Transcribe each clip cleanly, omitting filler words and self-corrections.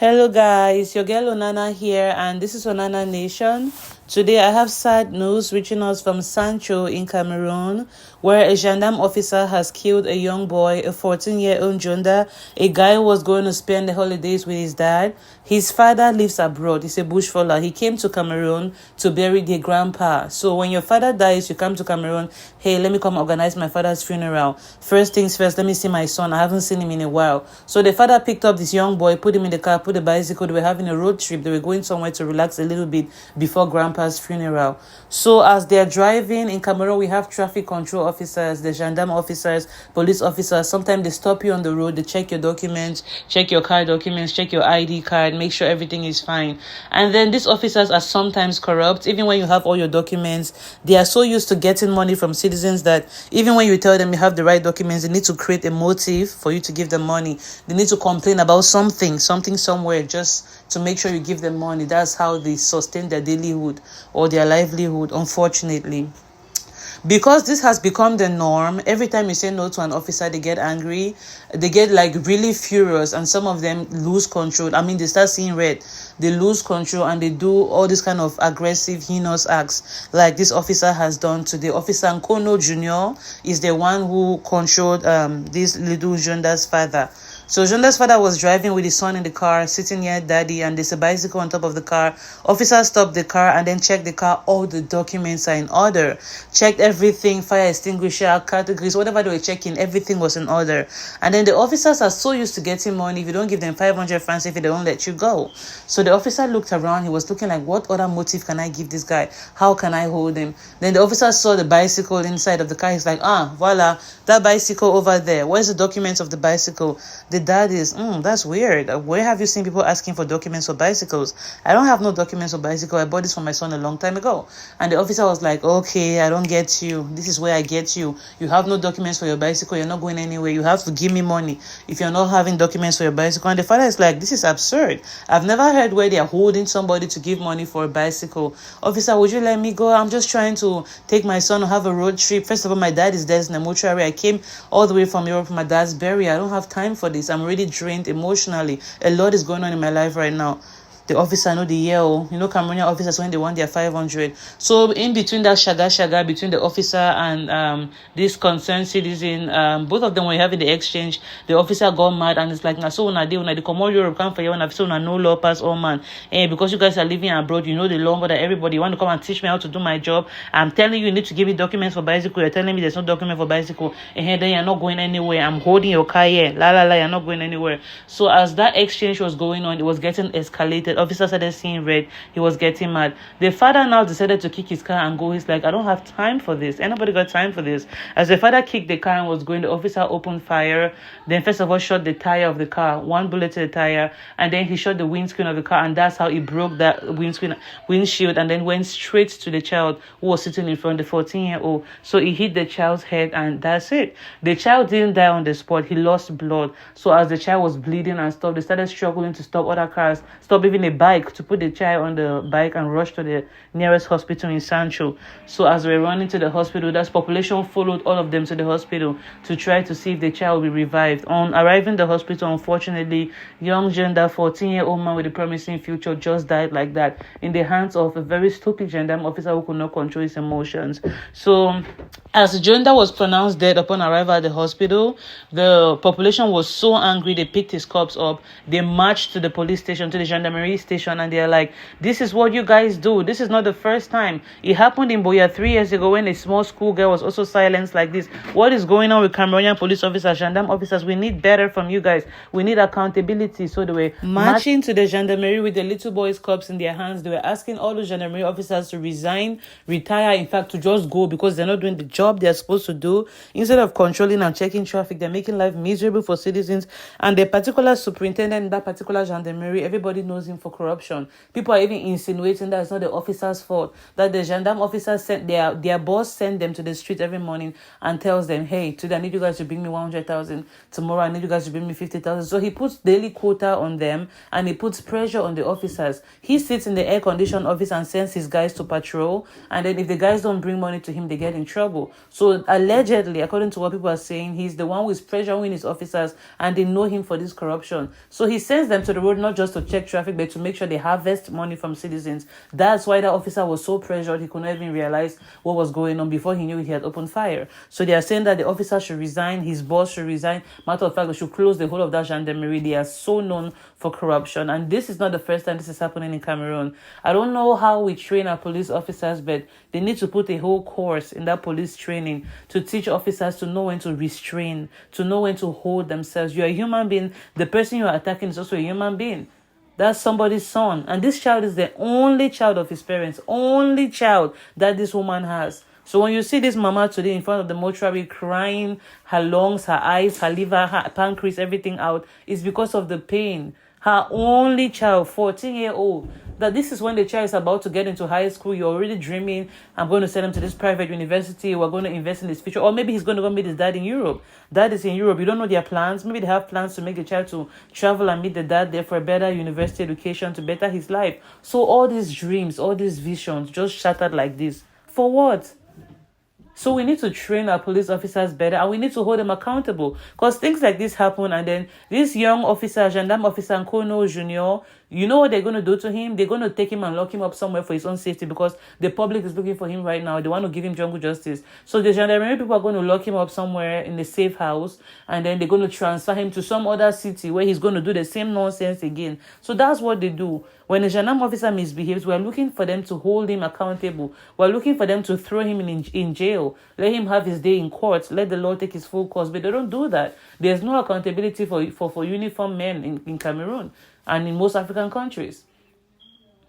Hello guys, your girl Onana here, and this is Onana Nation. Today I have sad news reaching us from Sanchou in Cameroon, where a gendarme officer has killed a young boy, a 14-year-old Jonda, a guy who was going to spend the holidays with his dad. His father lives abroad. He's a bushfaller. He came to Cameroon to bury their grandpa. So when your father dies, you come to Cameroon. Hey, let me come organize my father's funeral. First things first, let me see my son. I haven't seen him in a while. So the father picked up this young boy, put him in the car, put the bicycle. They were having a road trip. They were going somewhere to relax a little bit before grandpa's funeral. So as they're driving in Cameroon, we have traffic control officers, the gendarme officers, police officers. Sometimes they stop you on the road. They check your documents, check your car documents, check your ID card, make sure everything is fine. And then these officers are sometimes corrupt. Even when you have all your documents, they are so used to getting money from citizens that even when you tell them you have the right documents, they need to create a motive for you to give them money. They need to complain about something somewhere just to make sure you give them money. That's how they sustain their dailyhood or their livelihood, unfortunately. Because this has become the norm, every time you say no to an officer, they get angry, they get like really furious, and some of them lose control. I mean, they start seeing red, they lose control, and they do all this kind of aggressive, heinous acts like this officer has done today. Officer Nkono Jr. is the one who controlled this little Jonda's father. So Jonda's father was driving with his son in the car, sitting near daddy, and there's a bicycle on top of the car. Officer stopped the car and then checked the car. All the documents are in order. Checked everything, fire extinguisher, categories, whatever they were checking, everything was in order. And then the officers are so used to getting money. If you don't give them 500 francs, if they don't let you go. So the officer looked around. He was looking like, what other motive can I give this guy? How can I hold him? Then the officer saw the bicycle inside of the car. He's like, voila, that bicycle over there. Where's the documents of the bicycle? The dad is, that's weird. Where have you seen people asking for documents for bicycles? I don't have no documents for bicycle. I bought this for my son a long time ago. And the officer was like, okay, I don't get you. This is where I get you. You have no documents for your bicycle. You're not going anywhere. You have to give me money if you're not having documents for your bicycle. And the father is like, this is absurd. I've never heard where they are holding somebody to give money for a bicycle. Officer, would you let me go? I'm just trying to take my son to have a road trip. First of all, my dad is dead in the mortuary. I came all the way from Europe for my dad's burial. I don't have time for this. I'm already drained emotionally. A lot is going on in my life right now. The officer know the yell. Cameroonian officers when they want their 500. So in between that shaga between the officer and this concerned citizen, both of them were having the exchange. The officer got mad and it's like, so when they come all Europe come for you and so no law pass all man. Because you guys are living abroad, you know the law more than everybody. You want to come and teach me how to do my job. I'm telling you need to give me documents for bicycle. You're telling me there's no document for bicycle. And then you're not going anywhere. I'm holding your car here. You're not going anywhere. So as that exchange was going on, it was getting escalated. Officer started seeing red. He was getting mad. The father now decided to kick his car and go. He's like, I don't have time for this. Anybody got time for this? As the father kicked the car and was going, the officer opened fire. Then first of all shot the tire of the car. One bullet to the tire. And then he shot the windscreen of the car. And that's how he broke that windshield and then went straight to the child who was sitting in front, the 14-year-old. So he hit the child's head and that's it. The child didn't die on the spot. He lost blood. So as the child was bleeding and stuff, they started struggling to stop other cars, stop even a bike, to put the child on the bike and rush to the nearest hospital in Sanchou. So as we were running to the hospital, that population followed all of them to the hospital to try to see if the child will be revived. On arriving at the hospital, unfortunately, young Jonda, 14-year-old man with a promising future, just died like that in the hands of a very stupid gendarme officer who could not control his emotions. So as Jonda was pronounced dead upon arrival at the hospital, the population was so angry they picked his corpse up. They marched to the police station, to the gendarmerie station, and they're like, this is what you guys do. This is not the first time. It happened in Boya 3 years ago when a small school girl was also silenced like this. What is going on with Cameroonian police officers, gendarme officers? We need better from you guys. We need accountability. So they were marching to the gendarmerie with the little boys' corpse in their hands. They were asking all the gendarmerie officers to resign, retire, in fact, to just go because they're not doing the job they're supposed to do. Instead of controlling and checking traffic, they're making life miserable for citizens. And the particular superintendent in that particular gendarmerie, everybody knows him for for corruption. People are even insinuating that it's not the officer's fault, that the gendarme officers sent their boss sent them to the street every morning and tells them, hey, today I need you guys to bring me 100,000. Tomorrow I need you guys to bring me 50,000. So he puts daily quota on them and he puts pressure on the officers. He sits in the air-conditioned office and sends his guys to patrol. And then if the guys don't bring money to him, they get in trouble. So allegedly, according to what people are saying, he's the one who is pressuring his officers and they know him for this corruption. So he sends them to the road not just to check traffic, but to make sure they harvest money from citizens. That's why that officer was so pressured he could not even realize what was going on before he knew he had opened fire. So they are saying that the officer should resign, his boss should resign. Matter of fact, they should close the whole of that gendarmerie. They are so known for corruption. And this is not the first time this is happening in Cameroon. I don't know how we train our police officers, but they need to put a whole course in that police training to teach officers to know when to restrain, to know when to hold themselves. You're a human being. The person you're attacking is also a human being. That's somebody's son. And this child is the only child of his parents, only child that this woman has. So when you see this mama today in front of the mortuary crying, her lungs, her eyes, her liver, her pancreas, everything out, it's because of the pain. Her only child, 14-year-old, that this is when the child is about to get into high school. You're already dreaming, I'm going to send him to this private university. We're going to invest in his future. Or maybe he's going to go meet his dad in Europe. Dad is in Europe. You don't know their plans. Maybe they have plans to make the child to travel and meet the dad there for a better university education to better his life. So all these dreams, all these visions just shattered like this. For what? So we need to train our police officers better and we need to hold them accountable because things like this happen and then this young officer, gendarme officer, Nkono Junior, you know what they're going to do to him? They're going to take him and lock him up somewhere for his own safety because the public is looking for him right now. They want to give him jungle justice. So the gendarmerie people are going to lock him up somewhere in a safe house and then they're going to transfer him to some other city where he's going to do the same nonsense again. So that's what they do. When a gendarme officer misbehaves, we're looking for them to hold him accountable. We're looking for them to throw him in jail. Let him have his day in court. Let the law take his full course. But they don't do that. There's no accountability for uniformed men in Cameroon and in most African countries.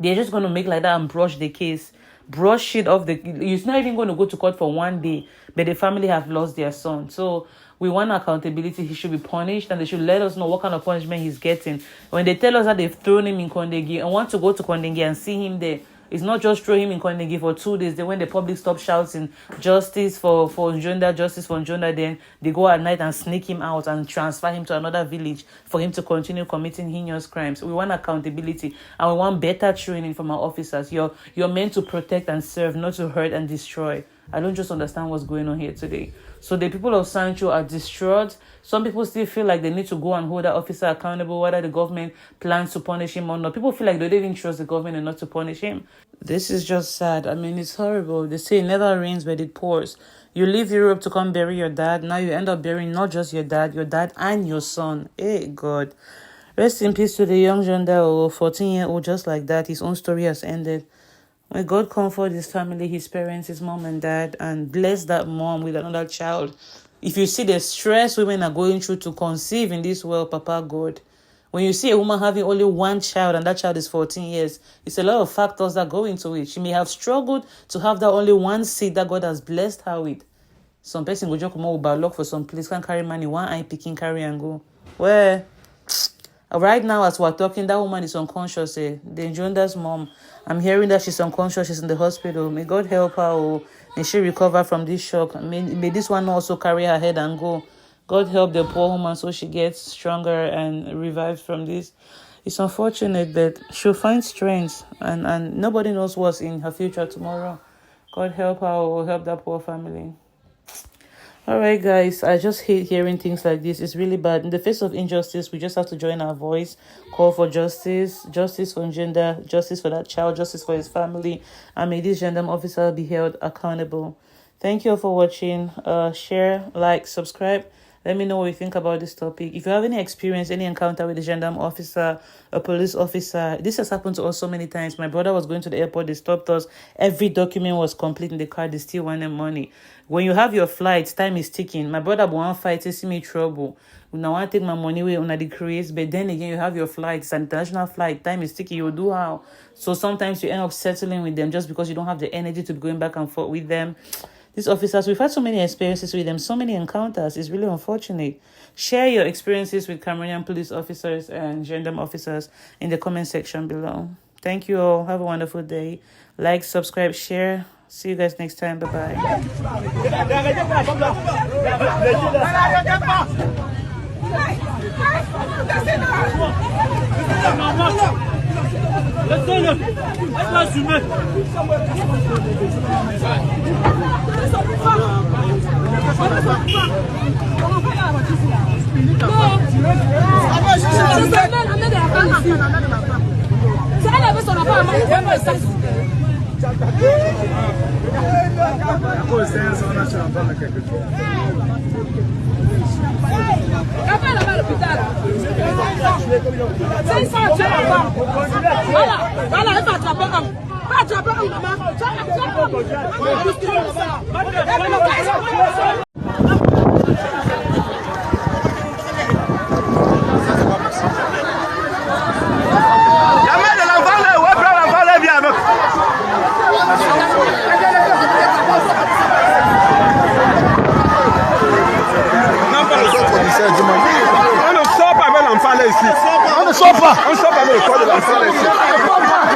They're just going to make like that and brush the case. Brush it off. It's not even going to go to court for one day. But the family have lost their son. So we want accountability. He should be punished and they should let us know what kind of punishment he's getting. When they tell us that they've thrown him in Kondegi and want to go to Kondegi and see him there, it's not just throw him in Kondegi for 2 days. Then when the public stops shouting justice for Njonda, justice for Njonda, then they go at night and sneak him out and transfer him to another village for him to continue committing heinous crimes. We want accountability and we want better training from our officers. You're meant to protect and serve, not to hurt and destroy. I don't just understand what's going on here today. So the people of Sanchou are distraught. Some people still feel like they need to go and hold that officer accountable, whether the government plans to punish him or not. People feel like they don't even trust the government enough to punish him. This is just sad. I mean, it's horrible. They say it never rains, but it pours. You leave Europe to come bury your dad. Now you end up burying not just your dad and your son. Hey, God. Rest in peace to the young gendarme, 14-year-old, just like that. His own story has ended. May God comfort his family, his parents, his mom and dad, and bless that mom with another child. If you see the stress women are going through to conceive in this world, Papa God, when you see a woman having only one child and that child is 14 years, it's a lot of factors that go into it. She may have struggled to have that only one seed that God has blessed her with. Some person go just come out with luck for some place, can't carry money, one eye picking, carry and go. Well, right now as we're talking, that woman is unconscious. The Njonda's mom, I'm hearing that she's unconscious, she's in the hospital. May God help her, or may she recover from this shock. May this one also carry her head and go. God help the poor woman so she gets stronger and revives from this. It's unfortunate, but she'll find strength and nobody knows what's in her future tomorrow. God help her or help that poor family. All right, guys, I just hate hearing things like this. It's really bad. In the face of injustice, we just have to join our voice, call for justice, justice for gender, justice for that child, justice for his family, and may this gendarme officer be held accountable. Thank you all for watching. Share, like, subscribe. Let me know what you think about this topic. If you have any experience, any encounter with a gendarme officer, a police officer, this has happened to us so many times. My brother was going to the airport, they stopped us. Every document was complete in the car, they still wanted money. When you have your flights, time is ticking. My brother won't fight, see me trouble. Now I want to take my money away on the decrease, but then again, you have your flights, an international flight, time is ticking, you do how? So sometimes you end up settling with them just because you don't have the energy to be going back and forth with them. These officers, we've had so many experiences with them, so many encounters. It's really unfortunate. Share your experiences with Cameroonian police officers and gendarme officers in the comment section below. Thank you all. Have a wonderful day. Like, subscribe, share. See you guys next time. Bye-bye. On ne sort pas avec le corps de l'enfant là ici.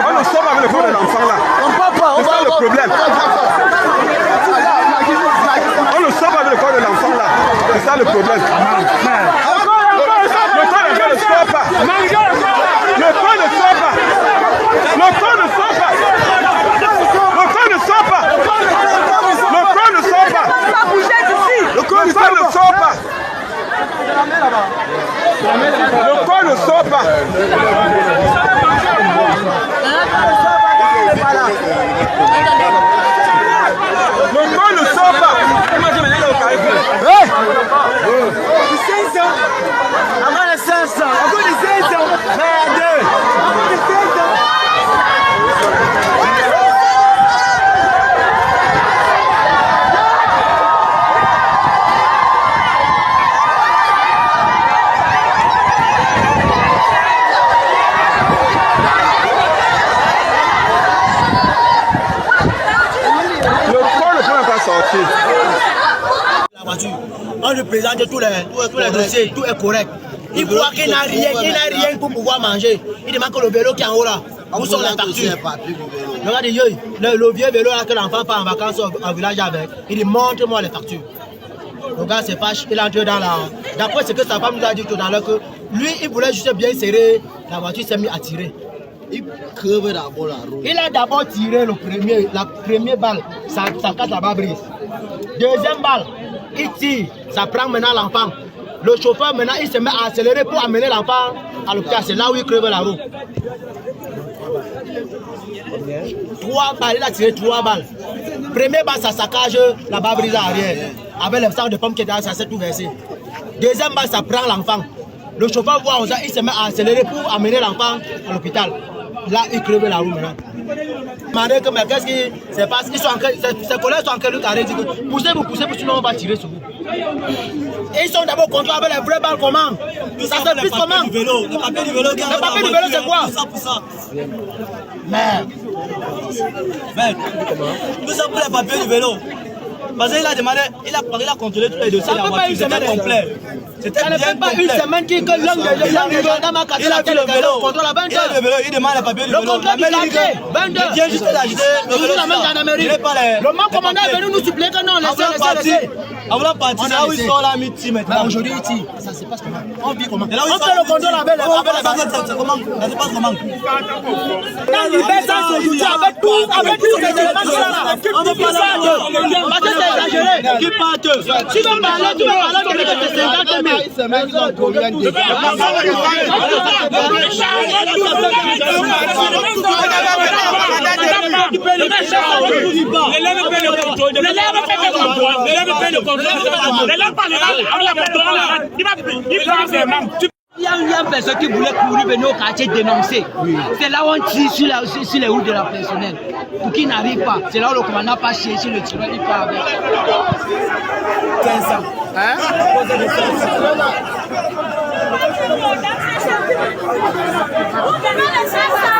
On ne sort pas avec le corps de l'enfant là. C'est ça le problème. On ne sort pas avec le corps de l'enfant là. C'est ça le problème. Le corps ne sort pas. Le corps ne sort pas. Le corps ne sort pas. Le corps ne sort pas. Le corps ne sort pas. Le corps ne sort pas. Le corps ne sort pas. Le corps ne sort pas. Encore les 500. Encore les 500. La voiture, on lui présente tous les dossiers, tout est correct. Il voit qu'il n'a rien pour pouvoir manger. Il demande que le vélo qui est en haut là, où sont les factures? Le vieux vélo là que l'enfant part en vacances au village avec, il dit montre-moi les factures. Le gars se fâche, il entre dans la... D'après ce que sa femme nous a dit tout à l'heure, que lui il voulait juste bien serrer, la voiture s'est mise à tirer. Il creve d'abord la roue. Il a d'abord tiré la première balle, ça casse la barre-brise. Deuxième balle, il tire, ça prend maintenant l'enfant. Le chauffeur maintenant il se met à accélérer pour amener l'enfant à l'hôpital. C'est là où il creve la roue. 3 balles, il a tiré 3 balles. Première balle, ça saccage la barre-brise arrière. Avec le sang de pomme qui est dans ça s'est tout versé. Deuxième balle, ça prend l'enfant. Le chauffeur voit ça, il se met à accélérer pour amener l'enfant à l'hôpital. Là, il creve la roue maintenant. Mais qu'est-ce qui se passe? Ses collègues sont en train de carrer. Poussez, sinon on va tirer sur vous. Et ils sont d'abord contre avec les vraies balles comment? Ça se pisse comment? Le papier du vélo, c'est quoi? Merde. Tout ça pour les papiers du vélo. Parce qu'il a demandé, il a contrôlé tous les dossiers de la voiture, c'était complet. C'était bien pas une semaine que l'homme de gendarme a cassé la tête le vélo. Contrôle à 20 heures. Il demande les papiers du vélo. Le contrôle il a fait 20 heures. Il vient juste d'agiter le vélo. Le man commandant est venu nous supplier que non, laissez. En voulant partir, c'est là où ils sont là, mi-ti maintenant. Aujourd'hui, ils tirent. Ça se passe comment? On vit comment? On fait le contrôle avec les baguettes, c'est comment? Ça se passe comment? Quand il baisse ça aujourd'hui, avec tous les éléments là, on va parler parce que c'est exagéré. Qui partent? Tu vas parler, de 50 000. Ces mecs, ils ont combien de il y a une personne qui voulait courir venir au quartier dénoncer. C'est là où on tire sur les routes de la personnelle. Pour qu'il n'arrive pas. C'est là où le commandant pas chercher le tireur, il part avec. 500. Hein? On demande 500.